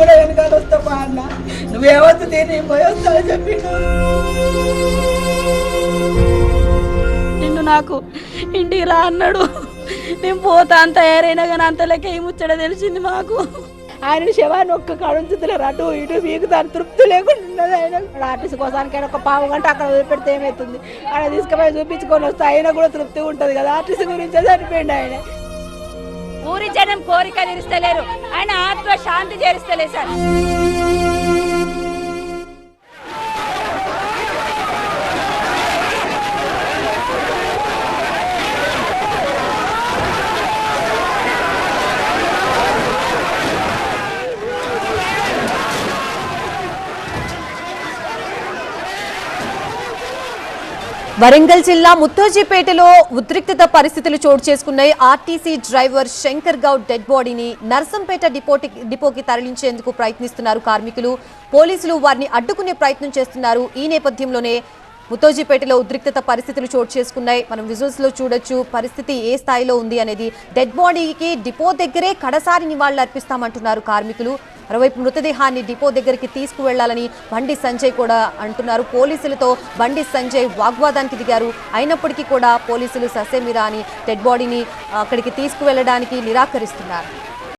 కూడా వెనకాల వస్తావా అన్న, నువ్వేవద్దు తిని పోయి వస్తా అని చెప్పిండు. నిన్ను నాకు ఇంటికి రా అన్నాడు. నేను పోతా అంత తయారైనా కానీ అంతలోకి ఏం ముచ్చట తెలిసింది మాకు. ఆయన శవాన్ని ఒక్క కడుంచుతున్నారు, అటు ఇటు మీకు దాని తృప్తి లేకుండా ఉన్నది. ఆయన ఆర్టీసీ కోసానికి ఒక పావు గంట అక్కడ వదిలిపెడితే ఏమవుతుంది, ఆయన తీసుకుపోయి చూపించుకొని వస్తే ఆయన కూడా తృప్తి ఉంటుంది కదా. ఆర్టీసీ గురించే చనిపోయింది ఆయన. ఊరి జనం కోరిక తీరుస్తలేరు, ఆయన ఆత్మ శాంతి చేరుస్తలేదు సార్. వరంగల్ జిల్లా ముత్తోజిపేటలో ఉద్రిక్తత పరిస్థితులు చోటు చేసుకున్నాయి. RTC driver Shankar Goud dead బాడీని నర్సంపేట డిపోకి తరలించేందుకు ప్రయత్నిస్తున్నారు కార్మికులు. పోలీసులు వారిని అడ్డుకునే ప్రయత్నం చేస్తున్నారు. ఈ నేపథ్యంలోనే ముత్తోజిపేటలో ఉద్రిక్తత పరిస్థితులు చోటు చేసుకున్నాయి. మనం విజువల్స్ లో చూడొచ్చు పరిస్థితి ఏ స్థాయిలో ఉంది అనేది. డెడ్ బాడీకి డిపో దగ్గరే కడసారి నివాళులు అర్పిస్తామంటున్నారు కార్మికులు. మరోవైపు మృతదేహాన్ని డిపో దగ్గరికి తీసుకువెళ్లాలని బండి సంజయ్ కూడా అంటున్నారు. పోలీసులతో బండి సంజయ్ వాగ్వాదానికి దిగారు. అయినప్పటికీ కూడా పోలీసులు ససేమిరా అని డెడ్ బాడీని అక్కడికి తీసుకువెళ్లడానికి నిరాకరిస్తున్నారు.